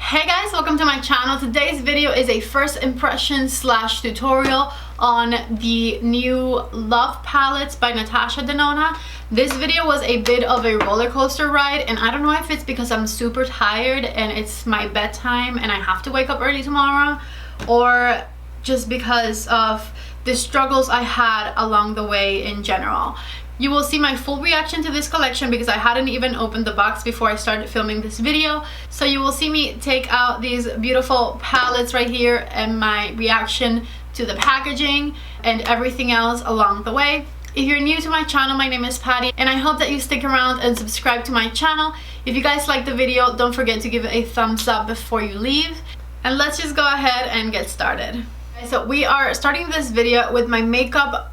Hey guys, welcome to my channel. Today's video is a first impression slash tutorial on the new Love palettes by Natasha Denona. This video was a bit of a roller coaster ride, and I don't know if it's because I'm super tired and it's my bedtime and I have to wake up early tomorrow, or just because of the struggles I had along the way in general. You will see my full reaction to this collection because I hadn't even opened the box before I started filming this video. So you will see me take out these beautiful palettes right here and my reaction to the packaging and everything else along the way. If you're new to my channel, my name is Patty and I hope that you stick around and subscribe to my channel. If you guys like the video, don't forget to give it a thumbs up before you leave. And let's just go ahead and get started. So we are starting this video with my makeup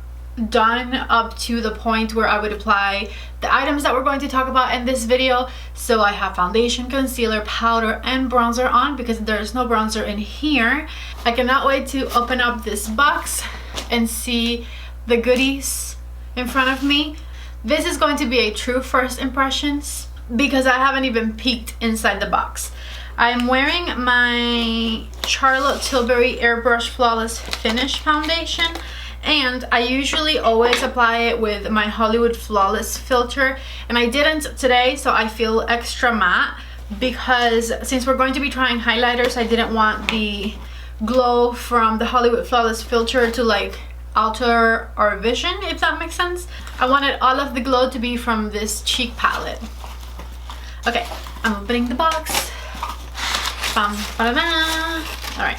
done up to the point where I would apply the items that we're going to talk about in this video. So I have foundation, concealer, powder, and bronzer on because there's no bronzer in here. I cannot wait to open up this box and see the goodies in front of me. This is going to be a true first impressions because I haven't even peeked inside the box. I'm wearing my Charlotte Tilbury Airbrush Flawless Finish foundation, and I usually always apply it with my Hollywood Flawless filter, and I didn't today, so I feel extra matte because since we're going to be trying highlighters, I didn't want the glow from the Hollywood Flawless filter to like alter our vision, if that makes sense. I wanted all of the glow to be from this cheek palette. Okay, I'm opening the box. Bam, ba-da-da. All right.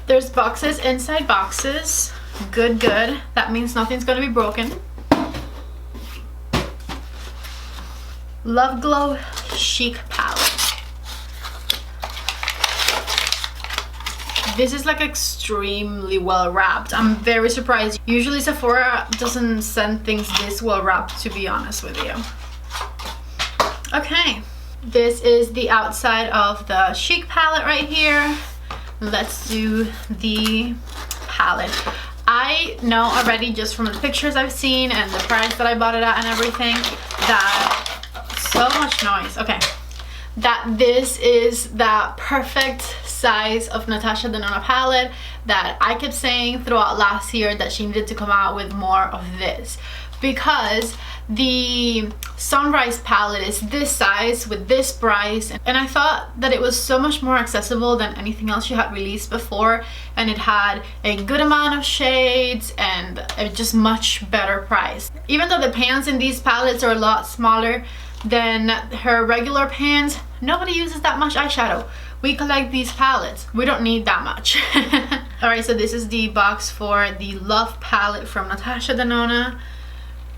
There's boxes inside boxes. Good. That means nothing's gonna be broken. Love Glow Chic Palette. This is like extremely well wrapped. I'm very surprised. Usually Sephora doesn't send things this well wrapped, to be honest with you. Okay, this is the outside of the Chic palette right here. Let's do the palette. I know already just from the pictures I've seen and the price that I bought it at and everything that so much noise. Okay, that this is that perfect size of Natasha Denona palette that I kept saying throughout last year that she needed to come out with more of this, because the Sunrise palette is this size with this price, and I thought that it was so much more accessible than anything else she had released before, and it had a good amount of shades and a just much better price. Even though the pans in these palettes are a lot smaller than her regular pans, nobody uses that much eyeshadow. We collect these palettes. We don't need that much. Alright, so this is the box for the Love palette from Natasha Denona.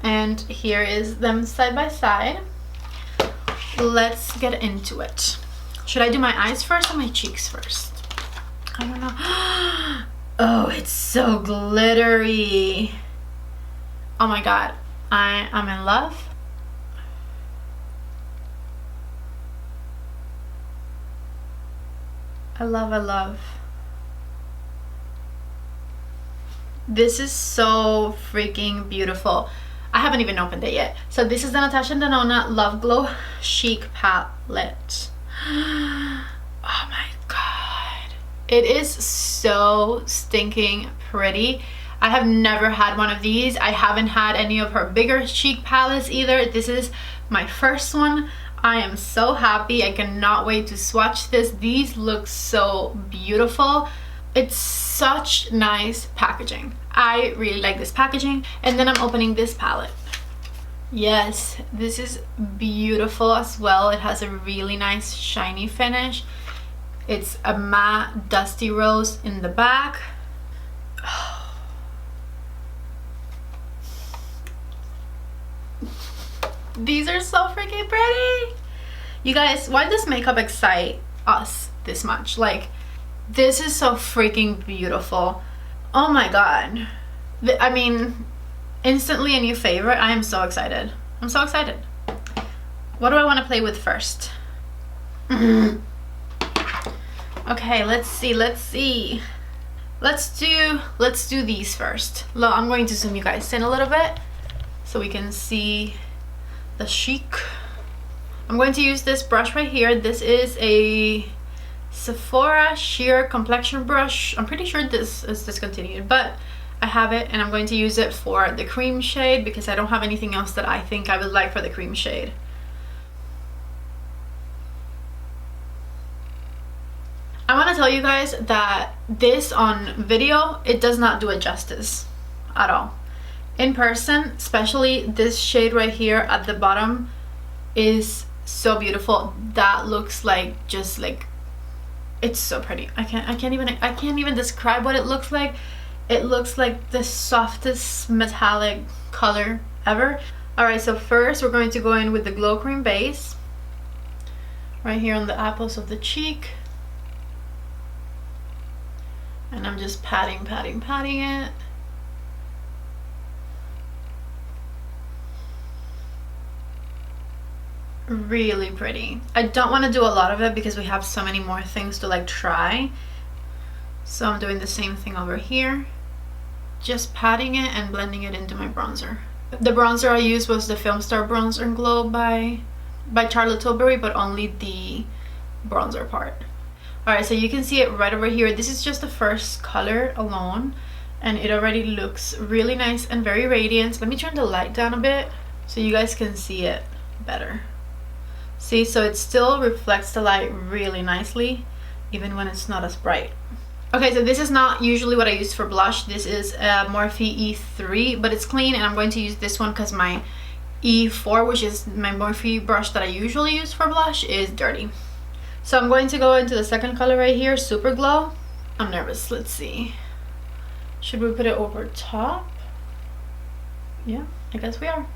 And here is them side by side. Let's get into it. Should I do my eyes first or my cheeks first? I don't know. Oh, it's so glittery. Oh my god. I'm in love. I love. This is so freaking beautiful. I haven't even opened it yet. So this is the Natasha Denona Love Glow Chic palette. Oh my god. It is so stinking pretty. I have never had one of these. I haven't had any of her bigger chic palettes either. This is my first one. I am so happy. I cannot wait to swatch this. These look so beautiful. It's such nice packaging. I really like this packaging. And then I'm opening this palette. Yes, this is beautiful as well. It has a really nice shiny finish. It's a matte dusty rose in the back. These are so freaking pretty. You guys, why does makeup excite us this much? Like, this is so freaking beautiful. Oh my god. I mean, instantly a new favorite. I am so excited. I'm so excited. What do I want to play with first? Okay, let's see. let's do these first. Look, I'm going to zoom you guys in a little bit so we can see the chic. I'm going to use this brush right here. This is a Sephora sheer complexion brush. I'm pretty sure this is discontinued, but I have it, and I'm going to use it for the cream shade because I don't have anything else that I think I would like for the cream shade. I want to tell you guys that this on video, it does not do it justice at all. In person, especially this shade right here at the bottom is so beautiful. That looks like just like, it's so pretty. I can't even describe what it looks like. It looks like the softest metallic color ever. Alright, so first we're going to go in with the glow cream base right here on the apples of the cheek, and I'm just patting it. Really pretty. I don't want to do a lot of it because we have so many more things to like try, so I'm doing the same thing over here, just patting it and blending it into my bronzer. The bronzer I used was the Film Star Bronzer and Glow by Charlotte Tilbury, but only the bronzer part. Alright, so you can see it right over here. This is just the first color alone, and it already looks really nice and very radiant. Let me turn the light down a bit so you guys can see it better. See, so it still reflects the light really nicely even when it's not as bright. Okay, so this is not usually what I use for blush. This is Morphe E3, but it's clean, and I'm going to use this one because my E4, which is my Morphe brush that I usually use for blush, is dirty. So I'm going to go into the second color right here, Super Glow. I'm nervous. Let's see. Should we put it over top? Yeah, I guess we are.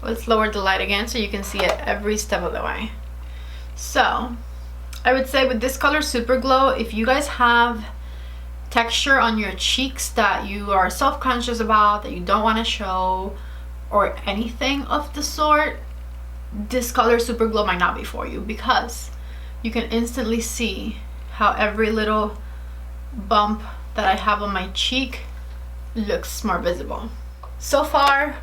Let's lower the light again so you can see it every step of the way. So I would say with this color, Super Glow, if you guys have texture on your cheeks that you are self-conscious about, that you don't want to show, or anything of the sort, this color Super Glow might not be for you, because you can instantly see how every little bump that I have on my cheek looks more visible. So far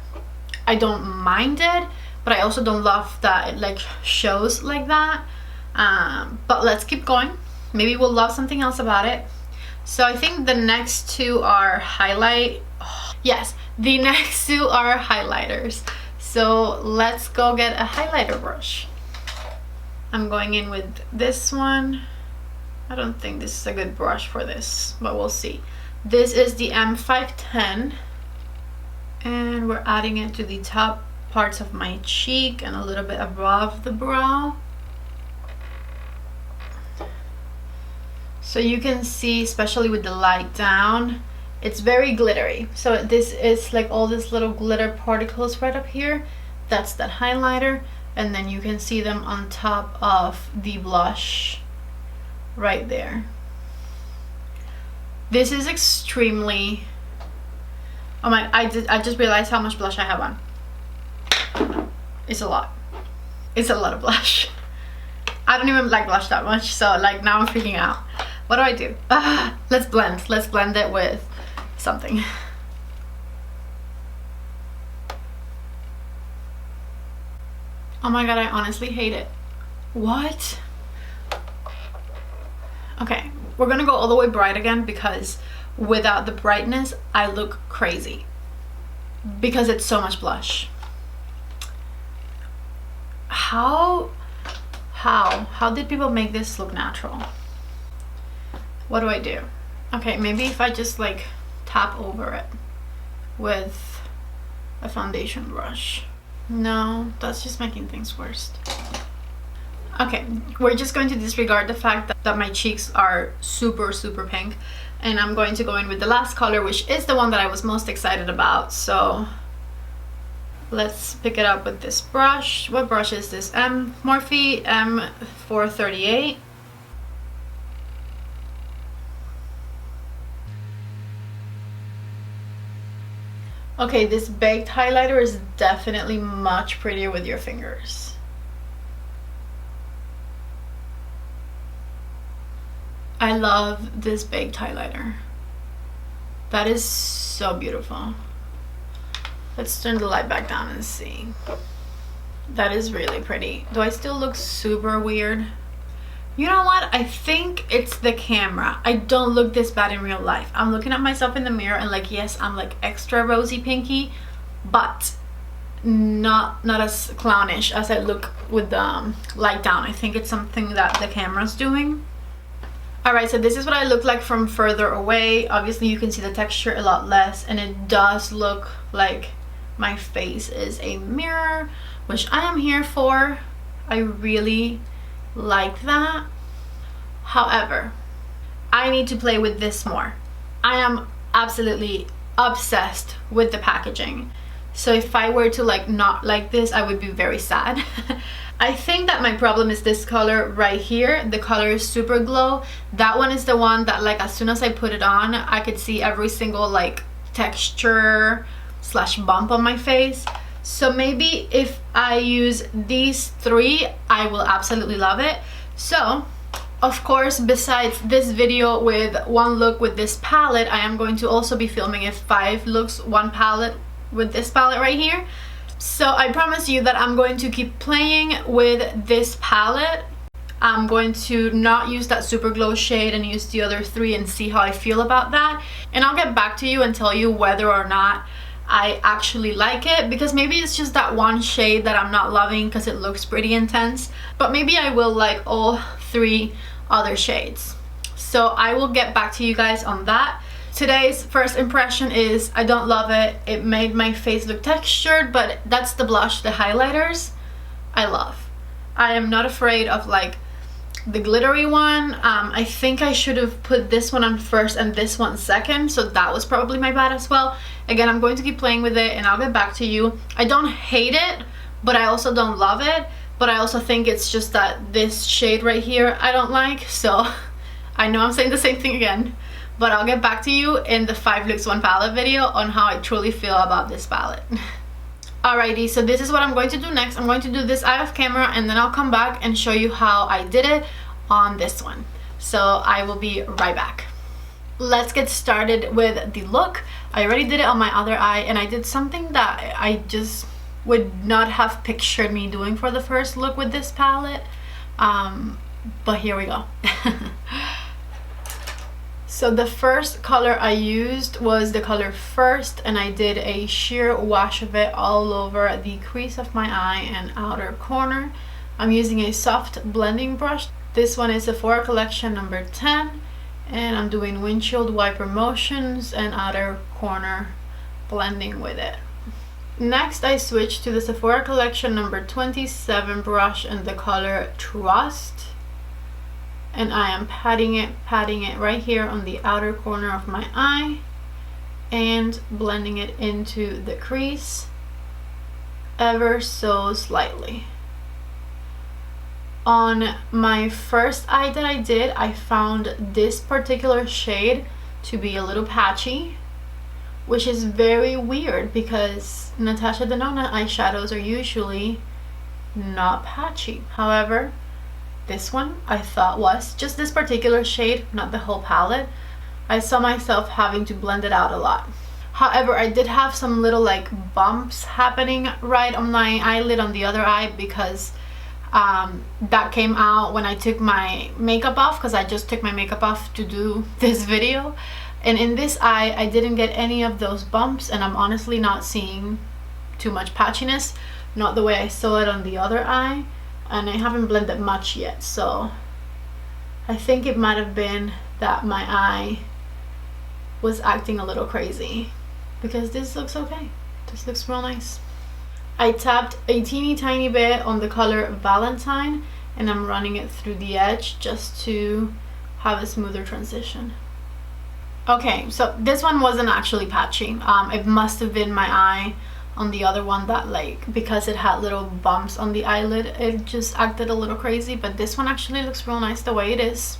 I don't mind it, but I also don't love that it like shows like that. But let's keep going. Maybe we'll love something else about it. So I think the next two are yes, the next two are highlighters. So let's go get a highlighter brush. I'm going in with this one. I don't think this is a good brush for this, but we'll see. This is the M510. And we're adding it to the top parts of my cheek and a little bit above the brow. So you can see, especially with the light down, it's very glittery. So this is like all these little glitter particles right up here. That's that highlighter. And then you can see them on top of the blush right there. This is extremely... Oh my, I just realized how much blush I have on. It's a lot. It's a lot of blush. I don't even like blush that much, so like now I'm freaking out. What do I do? Let's blend. Let's blend it with something. Oh my god, I honestly hate it. What? Okay, we're gonna go all the way bright again because without the brightness I look crazy because it's so much blush. How did people make this look natural? What do I do? Okay, maybe if I just like tap over it with a foundation brush. No, that's just making things worse. Okay, we're just going to disregard the fact that my cheeks are super pink, and I'm going to go in with the last color, which is the one that I was most excited about. So let's pick it up with this brush. What brush is this? Morphe M438. Okay, this baked highlighter is definitely much prettier with your fingers. I love this baked highlighter. That is so beautiful. Let's turn the light back down and see. That is really pretty. Do I still look super weird? You know what? I think it's the camera. I don't look this bad in real life. I'm looking at myself in the mirror and like, yes, I'm like extra rosy pinky, but not as clownish as I look with the light down. I think it's something that the camera's doing. Alright, so this is what I look like from further away. Obviously you can see the texture a lot less, and it does look like my face is a mirror, which I am here for. I really like that. However, I need to play with this more. I am absolutely obsessed with the packaging. So if I were to like not like this, I would be very sad. I think that my problem is this color right here. The color is Super Glow. That one is the one that like as soon as I put it on, I could see every single like texture slash bump on my face. So maybe if I use these three, I will absolutely love it. So of course, besides this video with one look with this palette, I am going to also be filming a 5 looks 1 palette with this palette right here. So I promise you that I'm going to keep playing with this palette. I'm going to not use that Super Glow shade and use the other 3 and see how I feel about that. And I'll get back to you and tell you whether or not I actually like it, because maybe it's just that one shade that I'm not loving because it looks pretty intense, but maybe I will like all 3 other shades. So I will get back to you guys on that. Today's first impression is I don't love it. It made my face look textured, but that's the blush, the highlighters I love. I am not afraid of like the glittery one. I think I should have put this one on first and this one second, so that was probably my bad as well. Again, I'm going to keep playing with it and I'll get back to you. I don't hate it, but I also don't love it. But I also think it's just that this shade right here I don't like. So I know I'm saying the same thing again, but I'll get back to you in the 5 looks 1 palette video on how I truly feel about this palette. Alrighty, so this is what I'm going to do next. I'm going to do this eye of camera and then I'll come back and show you how I did it on this one. So I will be right back. Let's get started with the look. I already did it on my other eye and I did something that I just would not have pictured me doing for the first look with this palette. But here we go. So the first color I used was the color First, and I did a sheer wash of it all over the crease of my eye and outer corner. I'm using a soft blending brush. This one is Sephora Collection number 10, and I'm doing windshield wiper motions and outer corner blending with it. Next, I switched to the Sephora Collection number 27 brush in the color Trust. And I am patting it right here on the outer corner of my eye and blending it into the crease ever so slightly. On my first eye that I did, I found this particular shade to be a little patchy, which is very weird because Natasha Denona eyeshadows are usually not patchy. However, this one I thought was just this particular shade, not the whole palette. I saw myself having to blend it out a lot. However, I did have some little like bumps happening right on my eyelid on the other eye because that came out when I took my makeup off, because I just took my makeup off to do this video. And in this eye, I didn't get any of those bumps, and I'm honestly not seeing too much patchiness, not the way I saw it on the other eye. And I haven't blended much yet, so I think it might have been that my eye was acting a little crazy, because this looks okay. This looks real nice. I tapped a teeny tiny bit on the color Valentine and I'm running it through the edge just to have a smoother transition. Okay, so this one wasn't actually patchy. It must have been my eye on the other one that, like, because it had little bumps on the eyelid, it just acted a little crazy, but this one actually looks real nice the way it is.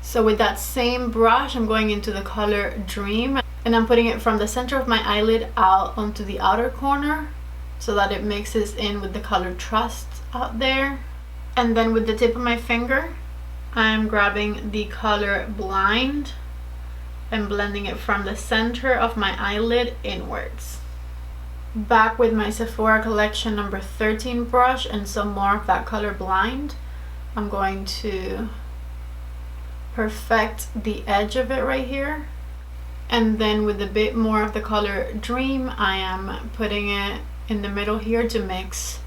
So with that same brush, I'm going into the color Dream and I'm putting it from the center of my eyelid out onto the outer corner so that it mixes in with the color Trust out there. And then with the tip of my finger, I'm grabbing the color Blind and blending it from the center of my eyelid inwards. Back with my Sephora collection number 13 brush and some more of that color Blind, I'm going to perfect the edge of it right here. And then with a bit more of the color Dream, I am putting it in the middle here to mix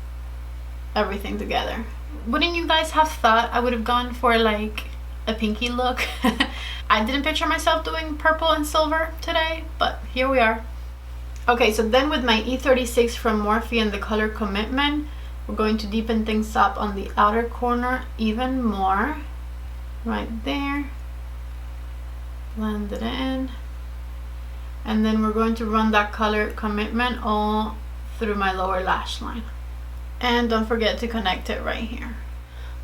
everything together. Wouldn't you guys have thought I would have gone for like a pinky look? I didn't picture myself doing purple and silver today, but here we are. Okay, so then with my E36 from Morphe and the color Commitment, we're going to deepen things up on the outer corner even more. Right there. Blend it in. And then we're going to run that color Commitment all through my lower lash line. And don't forget to connect it right here.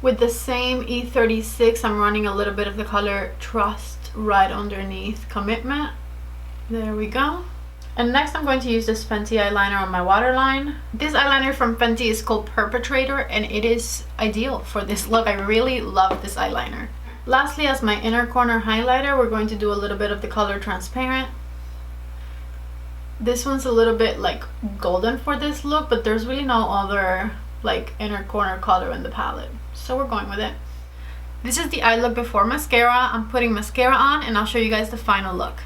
With the same E36, I'm running a little bit of the color Trust right underneath Commitment. There we go. And next I'm going to use this Fenty eyeliner on my waterline. This eyeliner from Fenty is called Perpetrator, and it is ideal for this look. I really love this eyeliner. Lastly, as my inner corner highlighter, we're going to do a little bit of the color Transparent. This one's a little bit like golden for this look, but there's really no other like inner corner color in the palette, so we're going with it. This is the eye look before mascara. I'm putting mascara on and I'll show you guys the final look.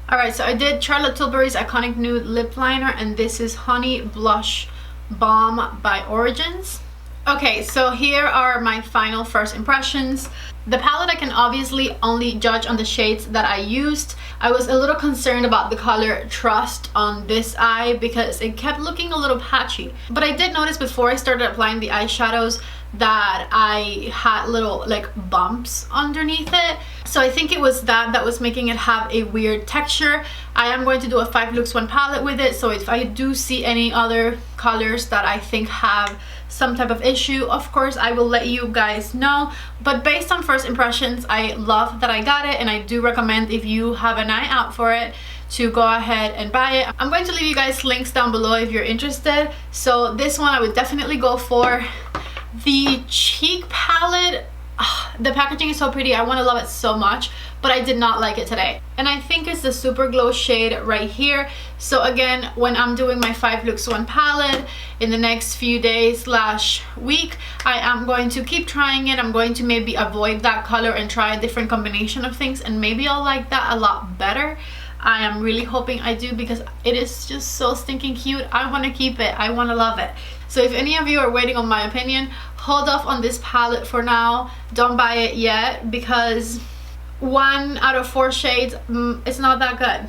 Alright, so I did Charlotte Tilbury's Iconic Nude Lip Liner, and this is Honey Blush Balm by Origins. Okay, so here are my final first impressions. The palette I can obviously only judge on the shades that I used. I was a little concerned about the color Trust on this eye because it kept looking a little patchy. But I did notice before I started applying the eyeshadows that I had little like bumps underneath it. So I think it was that was making it have a weird texture. I am going to do a 5 looks 1 palette with it, so if I do see any other colors that I think have some type of issue, of course I will let you guys know. But based on first impressions, I love that I got it, and I do recommend, if you have an eye out for it, to go ahead and buy it. I'm going to leave you guys links down below if you're interested. So this one I would definitely go for. The cheek palette, the packaging is so pretty. I want to love it so much, but I did not like it today. And I think it's the Super Glow shade right here. So again, when I'm doing my 5 looks 1 palette in the next few days / week, I am going to keep trying it. I'm going to maybe avoid that color and try a different combination of things, and maybe I'll like that a lot better. I am really hoping I do, because it is just so stinking cute. I want to keep it. I want to love it. So if any of you are waiting on my opinion, hold off on this palette for now. Don't buy it yet, because 1 out of 4 shades, it's not that good.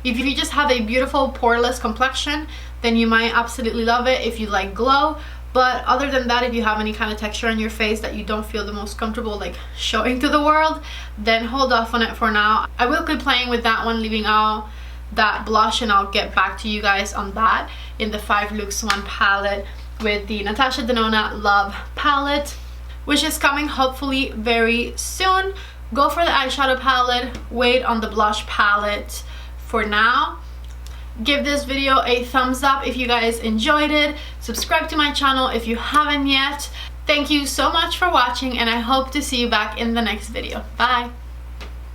If you just have a beautiful poreless complexion, then you might absolutely love it if you like glow. But other than that, if you have any kind of texture on your face that you don't feel the most comfortable like showing to the world, then hold off on it for now. I will keep playing with that one, leaving out that blush, and I'll get back to you guys on that in the 5 looks 1 palette with the Natasha Denona Love palette, which is coming hopefully very soon. Go for the eyeshadow palette, wait on the blush palette for now. Give this video a thumbs up if you guys enjoyed it. Subscribe to my channel if you haven't yet. Thank you so much for watching, and I hope to see you back in the next video. Bye!